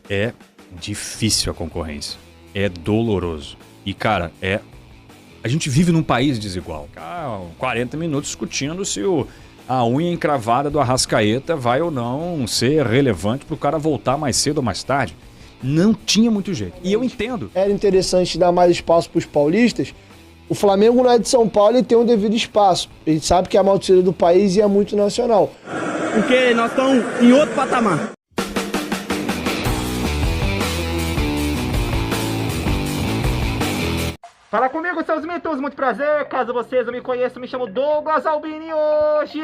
é difícil a concorrência. É doloroso. E, cara, a gente vive num país desigual. 40 minutos discutindo se a unha encravada do Arrascaeta vai ou não ser relevante pro cara voltar mais cedo ou mais tarde. Não tinha muito jeito. E eu entendo. Era interessante dar mais espaço pros paulistas. O Flamengo não é de São Paulo e tem um devido espaço. A gente sabe que é a maior torcida do país e é muito nacional. Porque nós estamos em outro patamar. Fala comigo, seus mitos, muito prazer. Caso vocês não me conheçam, me chamo Douglas Albini. Hoje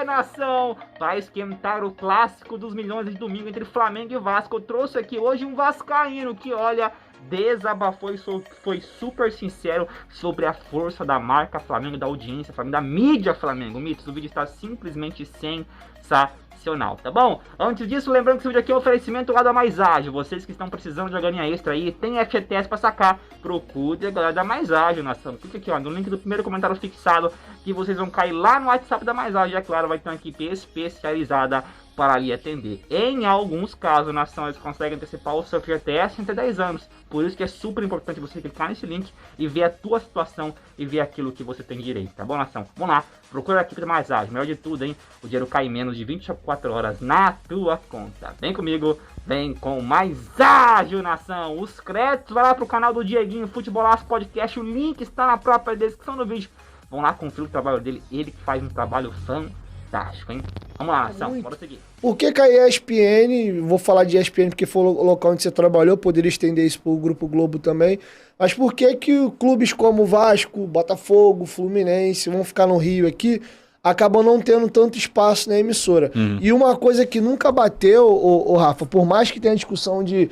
nação, vai esquentar o clássico dos milhões de domingo entre Flamengo e Vasco. Eu trouxe aqui hoje um vascaíno que, olha, desabafou e foi super sincero sobre a força da marca Flamengo, da audiência Flamengo, da mídia Flamengo. Mitos, o vídeo está simplesmente sensacional, tá bom? Antes disso, lembrando que esse vídeo aqui é um oferecimento lá da Mais Ágil. Vocês que estão precisando de uma graninha extra aí, tem FGTS pra sacar, procure a galera da Mais Ágil, nação. Clica aqui, ó, no link do primeiro comentário fixado, que vocês vão cair lá no WhatsApp da Mais Ágil. E é claro, vai ter uma equipe especializada para lhe atender. Em alguns casos, nação, eles conseguem antecipar o seu FGTS em até 10 anos. Por isso que é super importante você clicar nesse link e ver a tua situação e ver aquilo que você tem direito, tá bom, nação? Vamos lá, procura a equipe Mais Ágil. Melhor de tudo, hein? O dinheiro cai em menos de 24 horas na tua conta. Vem comigo, vem com Mais Ágil, nação. Os créditos, vai lá pro canal do Dieguinho Futebolaço Podcast. O link está na própria descrição do vídeo. Vão lá conferir o trabalho dele. Ele que faz um trabalho fantástico, hein? Vamos lá, nação, bora seguir. Por que a ESPN, vou falar de ESPN porque foi o local onde você trabalhou, poderia estender isso pro Grupo Globo também, mas por que clubes como Vasco, Botafogo, Fluminense, vão ficar no Rio aqui, acabam não tendo tanto espaço na emissora? E uma coisa que nunca bateu, Rafa, por mais que tenha discussão de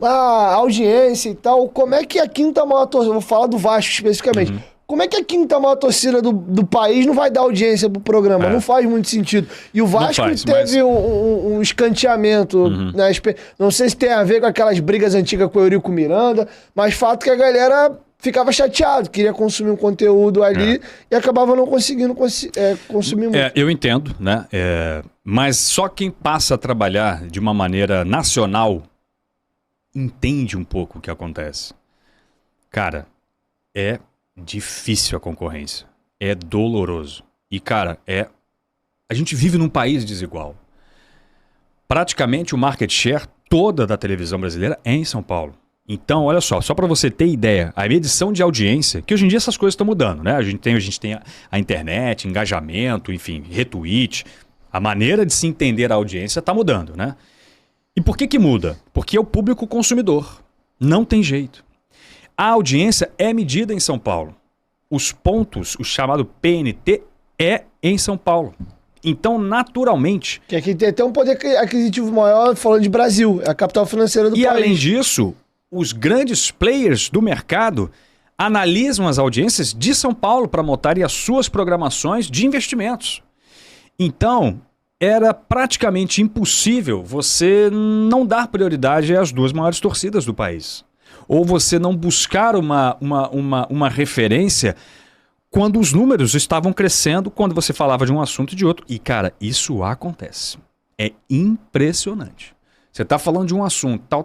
audiência e tal, como é que a quinta maior torcida, vou falar do Vasco especificamente, como é que a quinta maior torcida do país não vai dar audiência pro programa? Não faz muito sentido. E o Vasco teve um escanteamento, né? Não sei se tem a ver com aquelas brigas antigas com o Eurico Miranda, mas fato que a galera ficava chateado, queria consumir um conteúdo ali e acabava não conseguindo consumir muito. Eu entendo, né? Mas só quem passa a trabalhar de uma maneira nacional entende um pouco o que acontece. Cara, é difícil a concorrência. É doloroso. E, cara, a gente vive num país desigual. Praticamente o market share toda da televisão brasileira é em São Paulo. Então, olha só para você ter ideia, a medição de audiência, que hoje em dia essas coisas estão mudando, né? A gente tem a internet, engajamento, enfim, retweet. A maneira de se entender a audiência está mudando, né? E por que muda? Porque é o público consumidor. Não tem jeito. A audiência é medida em São Paulo. Os pontos, o chamado PNT, é em São Paulo. Então, naturalmente... Que aqui tem até um poder aquisitivo maior, falando de Brasil, é a capital financeira do país. E além disso, os grandes players do mercado analisam as audiências de São Paulo para montarem as suas programações de investimentos. Então, era praticamente impossível você não dar prioridade às duas maiores torcidas do país. Ou você não buscar uma referência quando os números estavam crescendo, quando você falava de um assunto e de outro. E, cara, isso acontece. É impressionante. Você está falando de um assunto, tal.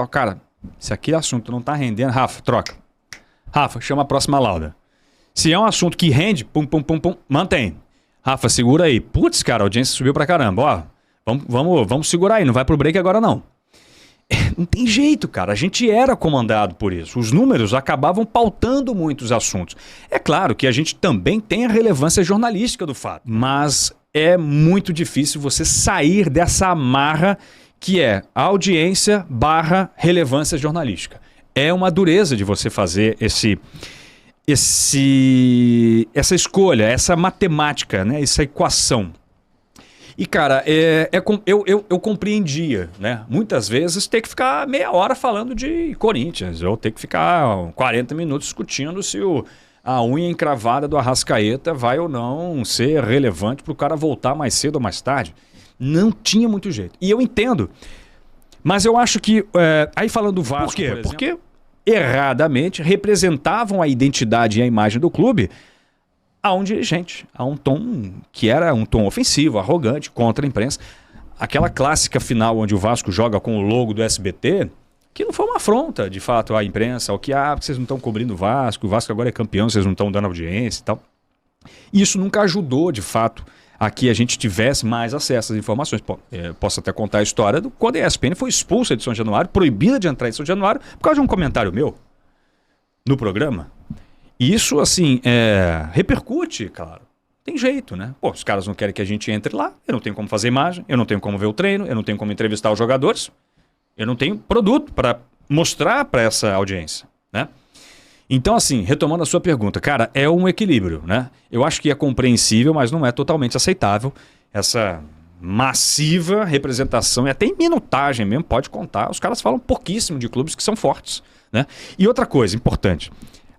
Cara, se aquele assunto não está rendendo, Rafa, troca. Rafa, chama a próxima lauda. Se é um assunto que rende, pum, mantém. Rafa, segura aí. Putz, cara, a audiência subiu pra caramba. Ó, vamos segurar aí, não vai pro break agora não. Não tem jeito, cara. A gente era comandado por isso. Os números acabavam pautando muitos assuntos. É claro que a gente também tem a relevância jornalística do fato, mas é muito difícil você sair dessa amarra que é a audiência / relevância jornalística. É uma dureza de você fazer essa escolha, essa matemática, né? Essa equação. E, cara, eu compreendia, né? Muitas vezes ter que ficar meia hora falando de Corinthians, ou ter que ficar 40 minutos discutindo se a unha encravada do Arrascaeta vai ou não ser relevante para o cara voltar mais cedo ou mais tarde. Não tinha muito jeito. E eu entendo. Mas eu acho que... aí falando do Vasco, por quê? Porque erradamente representavam a identidade e a imagem do clube a um dirigente, a um tom que era um tom ofensivo, arrogante, contra a imprensa. aquela clássica final onde o Vasco joga com o logo do SBT, que não foi uma afronta, de fato, à imprensa, ao que, porque vocês não estão cobrindo o Vasco agora é campeão, vocês não estão dando audiência e tal. E isso nunca ajudou, de fato, a que a gente tivesse mais acesso às informações. Posso até contar a história do quando a ESPN foi expulsa de São Januário, proibida de entrar em São Januário, por causa de um comentário meu no programa. E isso, assim, repercute, claro. Tem jeito, né? Pô, os caras não querem que a gente entre lá, eu não tenho como fazer imagem, eu não tenho como ver o treino, eu não tenho como entrevistar os jogadores, eu não tenho produto para mostrar para essa audiência, né? Então, assim, retomando a sua pergunta, cara, é um equilíbrio, né? Eu acho que é compreensível, mas não é totalmente aceitável essa massiva representação e até em minutagem mesmo, pode contar. Os caras falam pouquíssimo de clubes que são fortes, né? E outra coisa importante,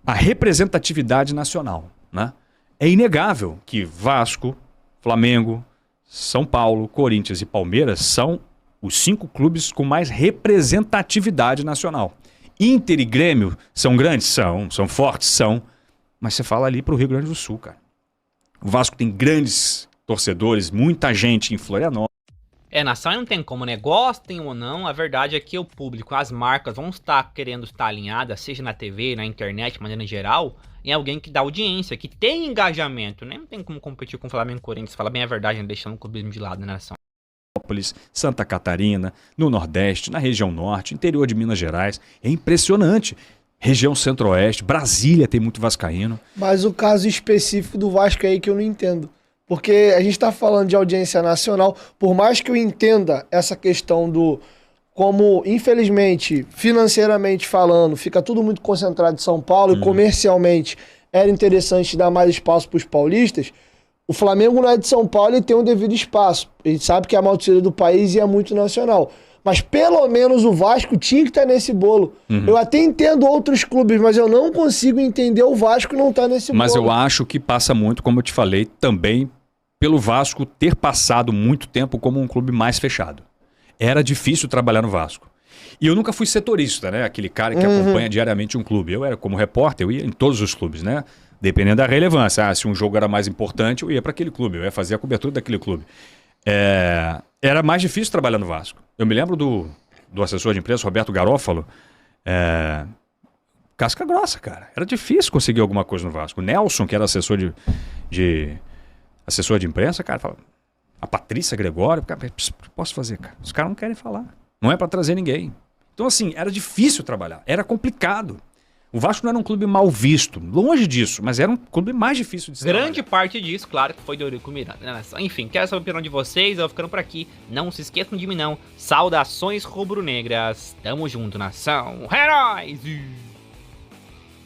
a representatividade nacional, né? É inegável que Vasco, Flamengo, São Paulo, Corinthians e Palmeiras são os 5 clubes com mais representatividade nacional. Inter e Grêmio são grandes? São fortes? São. Mas você fala ali para o Rio Grande do Sul, cara. O Vasco tem grandes torcedores, muita gente em Florianópolis. Nação não tem como, né? Gostem ou não, a verdade é que o público, as marcas vão estar querendo estar alinhadas, seja na TV, na internet, de maneira geral, em alguém que dá audiência, que tem engajamento, né? Não tem como competir com o Flamengo e Corinthians, fala bem a verdade, né? Deixando o clubismo de lado, né, Nação? Santa Catarina, no Nordeste, na região Norte, interior de Minas Gerais. É impressionante. Região Centro-Oeste, Brasília tem muito vascaíno. Mas o caso específico do Vasco é aí que eu não entendo. Porque a gente está falando de audiência nacional, por mais que eu entenda essa questão do... Como, infelizmente, financeiramente falando, fica tudo muito concentrado em São Paulo e comercialmente era interessante dar mais espaço para os paulistas. O Flamengo não é de São Paulo e tem um devido espaço. A gente sabe que é a maior torcida do país e é muito nacional. Mas pelo menos o Vasco tinha que estar nesse bolo. Eu até entendo outros clubes, mas eu não consigo entender o Vasco não estar nesse bolo. Mas eu acho que passa muito, como eu te falei, também pelo Vasco ter passado muito tempo como um clube mais fechado. Era difícil trabalhar no Vasco. E eu nunca fui setorista, né? Aquele cara que acompanha diariamente um clube. Eu era como repórter, eu ia em todos os clubes, né? Dependendo da relevância. Se um jogo era mais importante, eu ia para aquele clube. Eu ia fazer a cobertura daquele clube. Era mais difícil trabalhar no Vasco. Eu me lembro do assessor de imprensa, Roberto Garófalo. Casca grossa, cara. Era difícil conseguir alguma coisa no Vasco. O Nelson, que era assessor de imprensa, cara, fala... A Patrícia Gregório, cara, o que posso fazer, cara? Os caras não querem falar. Não é para trazer ninguém. Então, assim, era difícil trabalhar. Era complicado. O Vasco não era um clube mal visto. Longe disso, mas era um clube mais difícil de se Grande trabalhar. Parte disso, claro, que foi do Eurico Miranda, né, Nação? Enfim, quero saber a opinião de vocês. Eu vou ficando por aqui. Não se esqueçam de mim, não. Saudações rubro-negras. Tamo junto, Nação. Heróis!